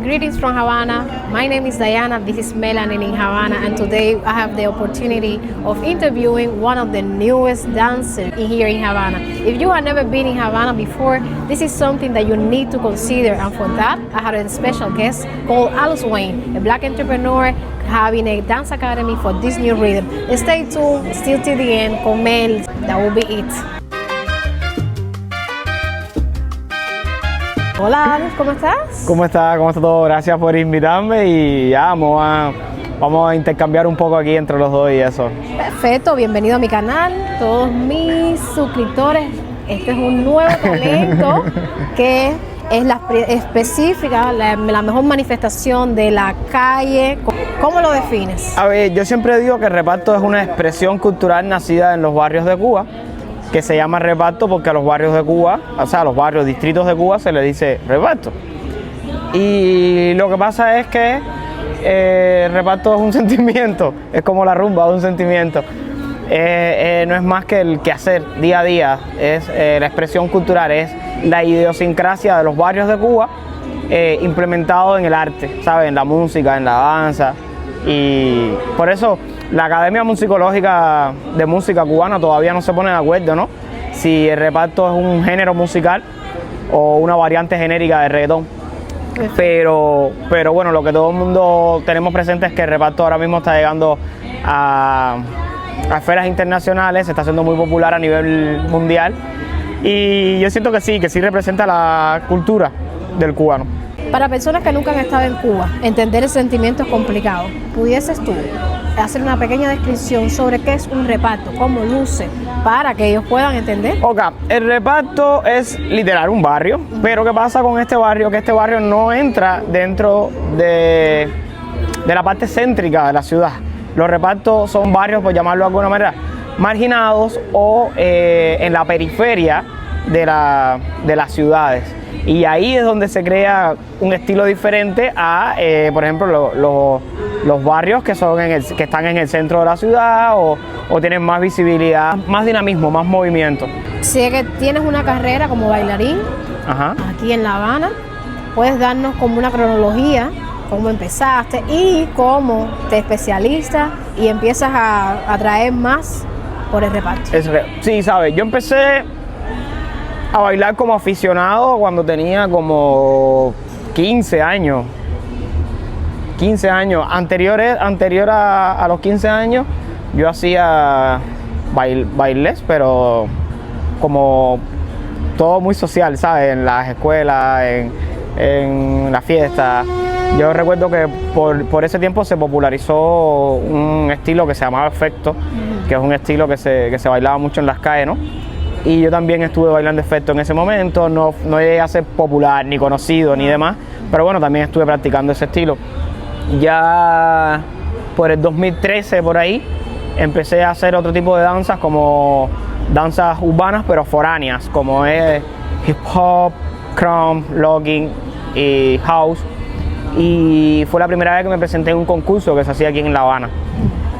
Greetings from Havana. My name is Diana. This is Melanie in Havana, and today I have the opportunity of interviewing one of the newest dancers here in Havana. If you have never been in Havana before, this is something that you need to consider, and for that, I have a special guest called Alice Wayne, a black entrepreneur having a dance academy for this new rhythm. Stay tuned, still to the end, con Mel. That will be it. Hola, Alex, ¿cómo estás? ¿Cómo está? ¿Cómo está todo? Gracias por invitarme y ya vamos a intercambiar un poco aquí entre los dos y eso. Perfecto, bienvenido a mi canal, todos mis suscriptores. Este es un nuevo talento que es la específica, la mejor manifestación de la calle. ¿Cómo lo defines? A ver, yo siempre digo que el reparto es una expresión cultural nacida en los barrios de Cuba, que se llama reparto porque a los barrios de Cuba, o sea, a los barrios, distritos de Cuba se le dice reparto. Y lo que pasa es que el reparto es un sentimiento, es como la rumba, es un sentimiento. No es más que el quehacer día a día, es la expresión cultural, es la idiosincrasia de los barrios de Cuba implementado en el arte, ¿sabes? En la música, en la danza. Y por eso la Academia Musicológica de Música Cubana todavía no se pone de acuerdo, ¿no? Si el reparto es un género musical o una variante genérica de reggaetón. Pero bueno, lo que todo el mundo tenemos presente es que el reparto ahora mismo está llegando a esferas internacionales, se está haciendo muy popular a nivel mundial y yo siento que sí representa la cultura del cubano. Para personas que nunca han estado en Cuba, entender el sentimiento es complicado. ¿Pudieses tú hacer una pequeña descripción sobre qué es un reparto, cómo luce, para que ellos puedan entender? Ok, el reparto es literal un barrio, pero ¿qué pasa con este barrio? Que este barrio no entra dentro de la parte céntrica de la ciudad. Los repartos son barrios, por llamarlo de alguna manera, marginados o en la periferia de las ciudades. Y ahí es donde se crea un estilo diferente a, por ejemplo, los barrios que están en el centro de la ciudad o tienen más visibilidad, más dinamismo, más movimiento. Sé que tienes una carrera como bailarín. Ajá. Aquí en La Habana. ¿Puedes darnos como una cronología, cómo empezaste y cómo te especializas y empiezas a atraer más por el reparto? Sí, sabes, yo empecé a bailar como aficionado cuando tenía como 15 años. 15 años. Anterior a los 15 años, yo hacía bailes, pero como todo muy social, ¿sabes? En las escuelas, en la fiesta. Yo recuerdo que por ese tiempo se popularizó un estilo que se llamaba efecto, que es un estilo que se bailaba mucho en las calles, ¿no? Y yo también estuve bailando efecto en ese momento, no llegué a ser popular, ni conocido, ni demás, pero bueno, también estuve practicando ese estilo. Ya por el 2013, por ahí, empecé a hacer otro tipo de danzas, como danzas urbanas, pero foráneas, como es hip hop, crumb, locking y house. Y fue la primera vez que me presenté en un concurso que se hacía aquí en La Habana.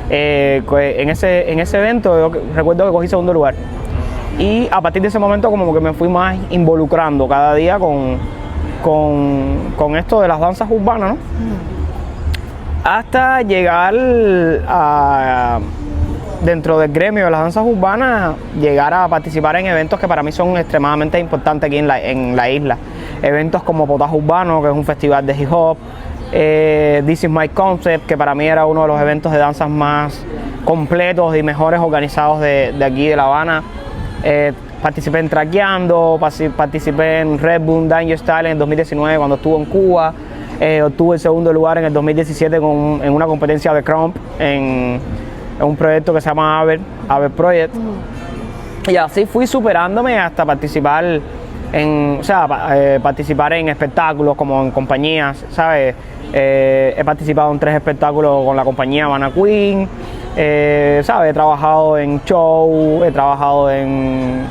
En ese evento yo recuerdo que cogí segundo lugar. Y a partir de ese momento como que me fui más involucrando cada día con esto de las danzas urbanas, ¿no? Hasta llegar dentro del gremio de las danzas urbanas, llegar a participar en eventos que para mí son extremadamente importantes aquí en la isla. Eventos como Potaje Urbano, que es un festival de hip hop, This is My Concept, que para mí era uno de los eventos de danzas más completos y mejores organizados de aquí de La Habana. Participé en Traqueando, participé en Red Boom Danger Style en el 2019 cuando estuve en Cuba, obtuve el segundo lugar en el 2017 en una competencia de crump en un proyecto que se llama Aber Project. Y así fui superándome hasta participar participar en espectáculos como en compañías, ¿sabes? He participado en 3 espectáculos con la compañía Havana Queen. ¿Sabes? He trabajado en show, he trabajado en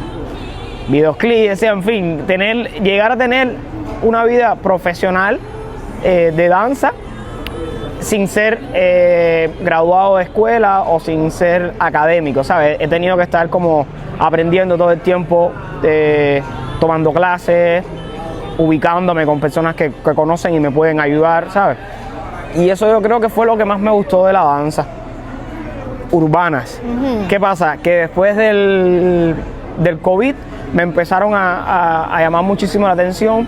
videoclips, en fin, llegar a tener una vida profesional de danza sin ser graduado de escuela o sin ser académico, ¿sabes? He tenido que estar como aprendiendo todo el tiempo, tomando clases, ubicándome con personas que conocen y me pueden ayudar, ¿sabes? Y eso yo creo que fue lo que más me gustó de la danza. Urbanas. ¿Qué pasa? Que después del COVID me empezaron a llamar muchísimo la atención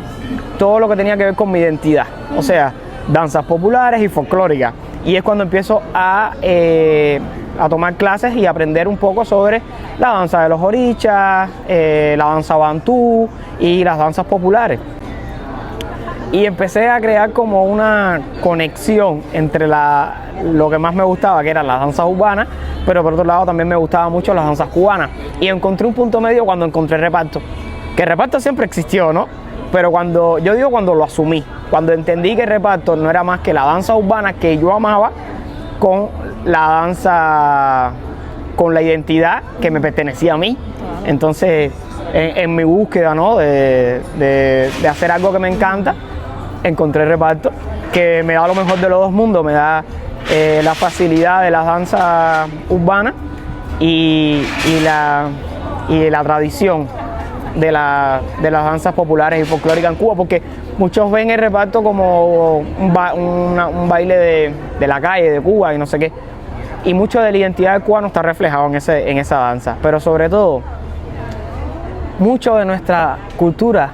todo lo que tenía que ver con mi identidad. O sea, danzas populares y folclóricas. Y es cuando empiezo a tomar clases y aprender un poco sobre la danza de los orichas, la danza bantú y las danzas populares. Y empecé a crear como una conexión entre lo que más me gustaba, que eran las danzas urbanas, pero por otro lado también me gustaban mucho las danzas cubanas. Y encontré un punto medio cuando encontré reparto. Que el reparto siempre existió, ¿no? Pero cuando lo asumí, cuando entendí que el reparto no era más que la danza urbana que yo amaba con la danza, con la identidad que me pertenecía a mí. Entonces, en mi búsqueda, ¿no? de hacer algo que me encanta, encontré el reparto, que me da lo mejor de los dos mundos, me da la facilidad de las danzas urbanas y la tradición de las danzas populares y folclóricas en Cuba, porque muchos ven el reparto como un baile de la calle de Cuba y no sé qué, y mucho de la identidad del cubano está reflejado en esa danza, pero sobre todo mucho de nuestra cultura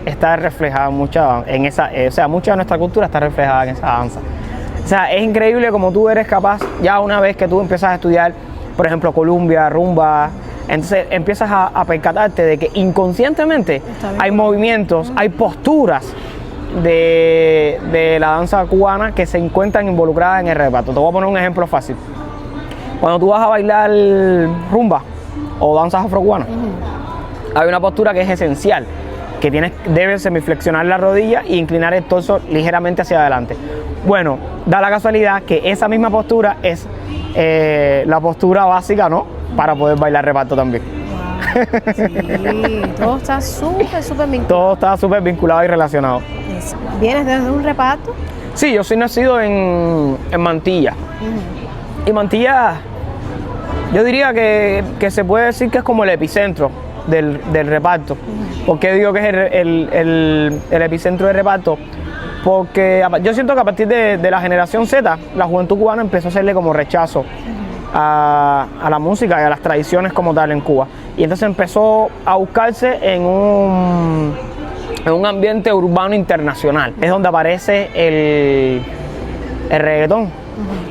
está reflejada mucha de nuestra cultura está reflejada en esa danza. O sea, es increíble como tú eres capaz, ya una vez que tú empiezas a estudiar, por ejemplo, Columbia, rumba, entonces empiezas a percatarte de que inconscientemente hay movimientos, hay posturas de la danza cubana que se encuentran involucradas en el reparto. Te voy a poner un ejemplo fácil. Cuando tú vas a bailar rumba o danzas afrocubanas, hay una postura que es esencial, que debes semiflexionar la rodilla e inclinar el torso ligeramente hacia adelante. Bueno, da la casualidad que esa misma postura es la postura básica, ¿no? Para poder bailar reparto también. Wow. Sí, todo está súper vinculado. Todo está súper vinculado y relacionado. ¿Vienes desde un reparto? Sí, yo soy nacido en Mantilla. Y Mantilla, yo diría que se puede decir que es como el epicentro del reparto. ¿Por qué digo que es el epicentro del reparto? Porque yo siento que a partir de la generación Z, la juventud cubana empezó a hacerle como rechazo a la música y a las tradiciones como tal en Cuba. Y entonces empezó a buscarse en un ambiente urbano internacional. Es donde aparece el reggaetón.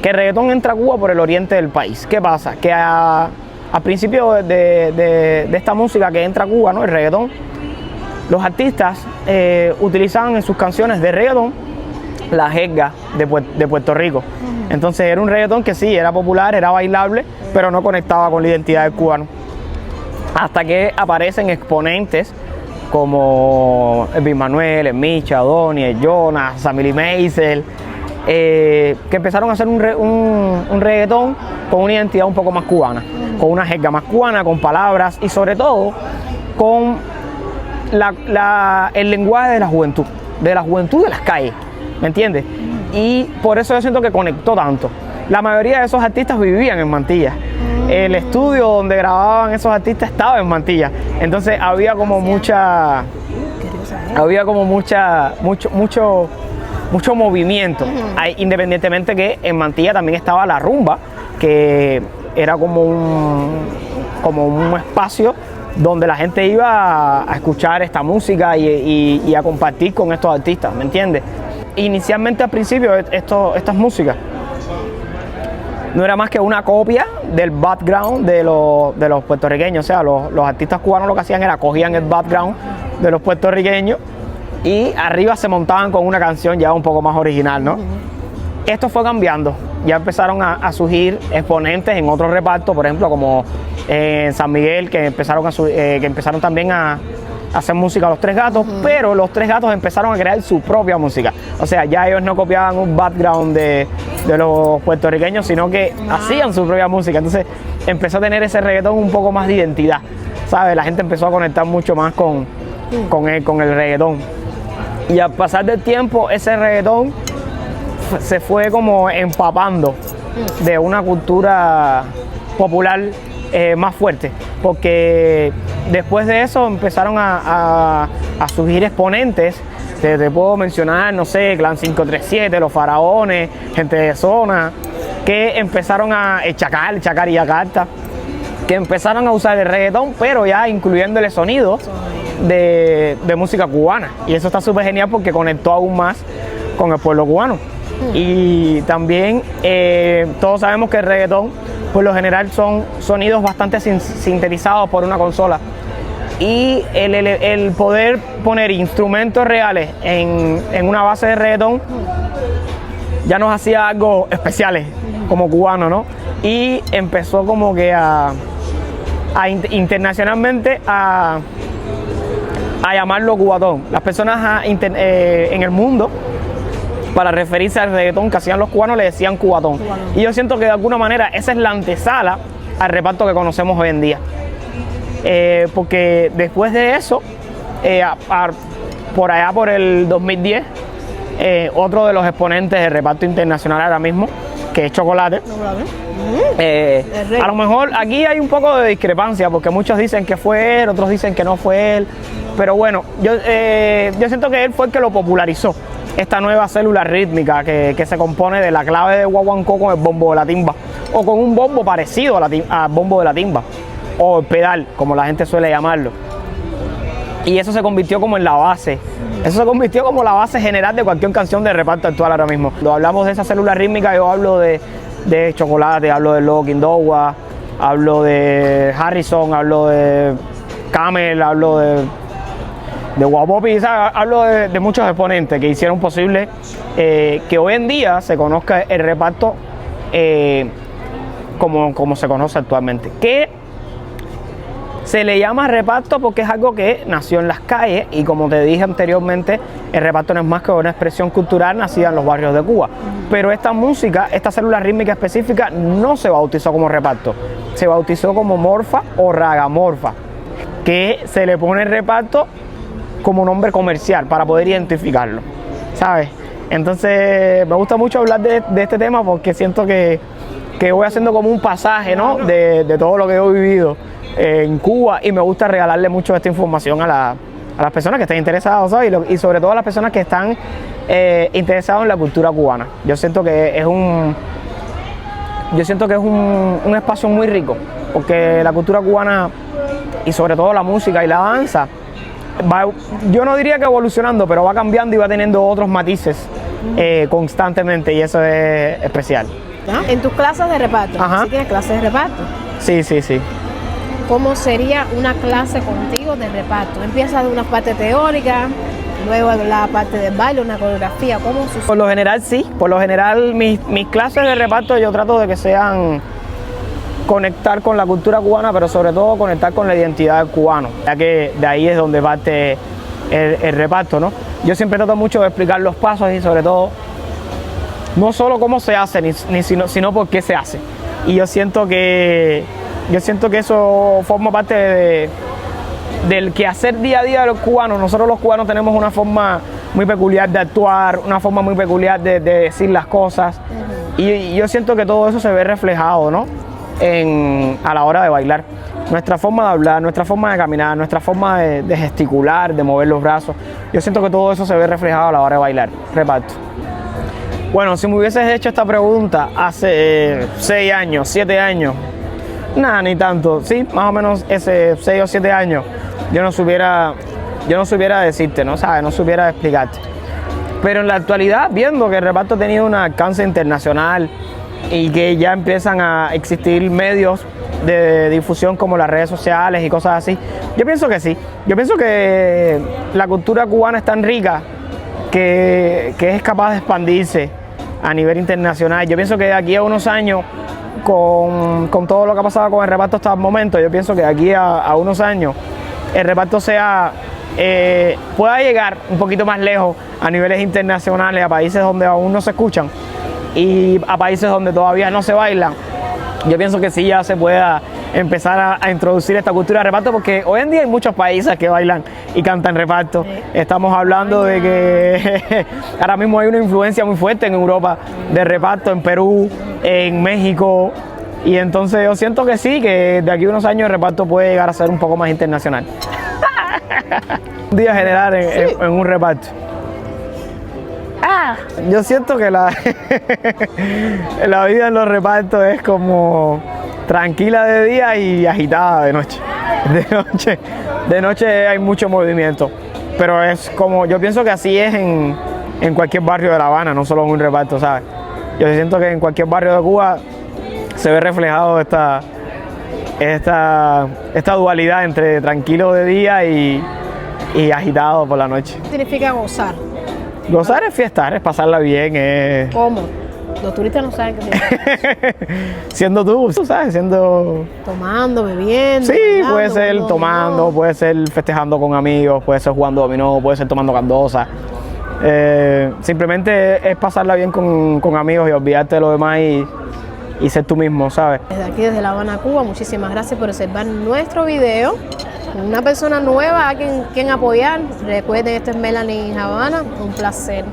Que el reggaetón entra a Cuba por el oriente del país. ¿Qué pasa? Que al principio de esta música que entra a Cuba, ¿no? El reggaetón, los artistas utilizaban en sus canciones de reggaetón la jerga de Puerto Rico. Entonces era un reggaetón que sí, era popular, era bailable, pero no conectaba con la identidad del cubano. Hasta que aparecen exponentes como Elvis Manuel, el Micha, Donnie, el Jonas, Sammy Maisel, que empezaron a hacer un reggaetón con una identidad un poco más cubana, con una jerga más cubana, con palabras y sobre todo con el lenguaje de la juventud de las calles, ¿me entiendes? Y por eso yo siento que conectó tanto. La mayoría de esos artistas vivían en Mantilla. El estudio donde grababan esos artistas estaba en Mantilla. Entonces había como mucho movimiento. Independientemente que en Mantilla también estaba la rumba, que era como un espacio donde la gente iba a escuchar esta música y a compartir con estos artistas, ¿me entiendes? Inicialmente al principio estas músicas no era más que una copia del background de los puertorriqueños. O sea, los artistas cubanos lo que hacían era cogían el background de los puertorriqueños y arriba se montaban con una canción ya un poco más original, ¿no? Esto fue cambiando. Ya empezaron a surgir exponentes en otros repartos, por ejemplo, como en San Miguel, que empezaron también a hacer música Los Tres Gatos, pero Los Tres Gatos empezaron a crear su propia música. O sea, ya ellos no copiaban un background de los puertorriqueños, sino que hacían su propia música. Entonces empezó a tener ese reggaetón un poco más de identidad, ¿sabes? La gente empezó a conectar mucho más con el reggaetón. Y al pasar del tiempo, ese reggaetón se fue como empapando de una cultura popular más fuerte, porque después de eso empezaron a surgir exponentes Te puedo mencionar, no sé, Clan 537, Los Faraones, Gente de Zona, que empezaron a Chacar y Yakarta, que empezaron a usar el reggaetón, pero ya incluyéndole sonidos de música cubana. Y eso está súper genial porque conectó aún más con el pueblo cubano. Y también todos sabemos que el reggaetón, por lo general, son sonidos bastante sintetizados por una consola. Y el poder poner instrumentos reales en una base de reggaetón ya nos hacía algo especiales como cubanos, ¿no? Y empezó como que internacionalmente a llamarlo cubatón. Las personas en el mundo, para referirse al reggaetón que hacían los cubanos, le decían cubatón. Y yo siento que de alguna manera esa es la antesala al reparto que conocemos hoy en día. Porque después de eso, por allá por el 2010, otro de los exponentes del reparto internacional ahora mismo, que es Chocolate. A lo mejor aquí hay un poco de discrepancia porque muchos dicen que fue él, otros dicen que no fue él, pero bueno, yo siento que él fue el que lo popularizó, esta nueva célula rítmica que se compone de la clave de guaguancó con el bombo de la timba, o con un bombo parecido al bombo de la timba, o el pedal, como la gente suele llamarlo. Y eso se convirtió como en la base. Eso se convirtió como la base general de cualquier canción de reparto actual ahora mismo. Cuando hablamos de esa célula rítmica, yo hablo de Chocolate, hablo de Loco Indowa, hablo de Harrison, hablo de Camel, hablo de Guapopi, hablo de muchos exponentes que hicieron posible que hoy en día se conozca el reparto como se conoce actualmente. Que se le llama reparto porque es algo que nació en las calles y, como te dije anteriormente, el reparto no es más que una expresión cultural nacida en los barrios de Cuba. Pero esta música, esta célula rítmica específica, no se bautizó como reparto, se bautizó como morfa o ragamorfa, que se le pone el reparto como nombre comercial para poder identificarlo, ¿sabes? Entonces me gusta mucho hablar de este tema porque siento que voy haciendo como un pasaje, ¿no? de todo lo que he vivido en Cuba, y me gusta regalarle mucho esta información a las personas que estén interesadas, ¿sabes? Y sobre todo a las personas que están interesadas en la cultura cubana. Yo siento que es un espacio muy rico, porque la cultura cubana, y sobre todo la música y la danza, yo no diría que evolucionando, pero va cambiando y va teniendo otros matices constantemente, y eso es especial. En tus clases de reparto, ¿sí tienes clases de reparto? Sí. ¿Cómo sería una clase contigo de reparto? Empieza de una parte teórica, luego la parte del baile, una coreografía, ¿cómo sucede? Por lo general sí, por lo general mis clases de reparto yo trato de que sean conectar con la cultura cubana, pero sobre todo conectar con la identidad del cubano, ya que de ahí es donde parte el reparto, ¿no? Yo siempre trato mucho de explicar los pasos y sobre todo no solo cómo se hace, sino por qué se hace. Y yo siento que eso forma parte del quehacer día a día de los cubanos. Nosotros los cubanos tenemos una forma muy peculiar de actuar, una forma muy peculiar de decir las cosas. Y yo siento que todo eso se ve reflejado, ¿no? A la hora de bailar. Nuestra forma de hablar, nuestra forma de caminar, nuestra forma de gesticular, de mover los brazos. Yo siento que todo eso se ve reflejado a la hora de bailar, reparto. Bueno, si me hubieses hecho esta pregunta hace 6 años, 7 años, nada, ni tanto, sí, más o menos ese 6 o 7 años, yo no supiera decirte, ¿no? ¿Sabes? No supiera explicarte. Pero en la actualidad, viendo que el reparto ha tenido un alcance internacional y que ya empiezan a existir medios de difusión como las redes sociales y cosas así, yo pienso que sí. Yo pienso que la cultura cubana es tan rica que es capaz de expandirse a nivel internacional. Yo pienso que de aquí a unos años, con todo lo que ha pasado con el reparto hasta el momento, yo pienso que de aquí a unos años el reparto pueda llegar un poquito más lejos a niveles internacionales, a países donde aún no se escuchan y a países donde todavía no se bailan. Yo pienso que sí ya se pueda empezar a introducir esta cultura de reparto, porque hoy en día hay muchos países que bailan y cantan reparto. Estamos hablando de que ahora mismo hay una influencia muy fuerte en Europa de reparto, en Perú, en México, y entonces yo siento que sí, que de aquí a unos años el reparto puede llegar a ser un poco más internacional. Un día general en un reparto. Yo siento que la vida en los repartos es como tranquila de día y agitada de noche. De noche hay mucho movimiento, pero es como, yo pienso que así es en cualquier barrio de La Habana, no solo en un reparto, ¿sabes? Yo siento que en cualquier barrio de Cuba se ve reflejado esta dualidad entre tranquilo de día y agitado por la noche. ¿Qué significa gozar? Gozar es fiestar, es pasarla bien, es... ¿Cómo? Los turistas no saben qué significa. Siendo tú sabes, siendo... Tomando, bebiendo. Sí, bailando, puede ser jugando tomando, dominó. puede ser festejando con amigos, puede ser jugando dominó, puede ser tomando candosa. Simplemente es pasarla bien con amigos y olvidarte de lo demás y ser tú mismo, ¿sabes? Desde aquí, desde La Habana, Cuba, muchísimas gracias por observar nuestro video. Una persona nueva a quien apoyar. Recuerden, esto es Melanie Havana. Un placer.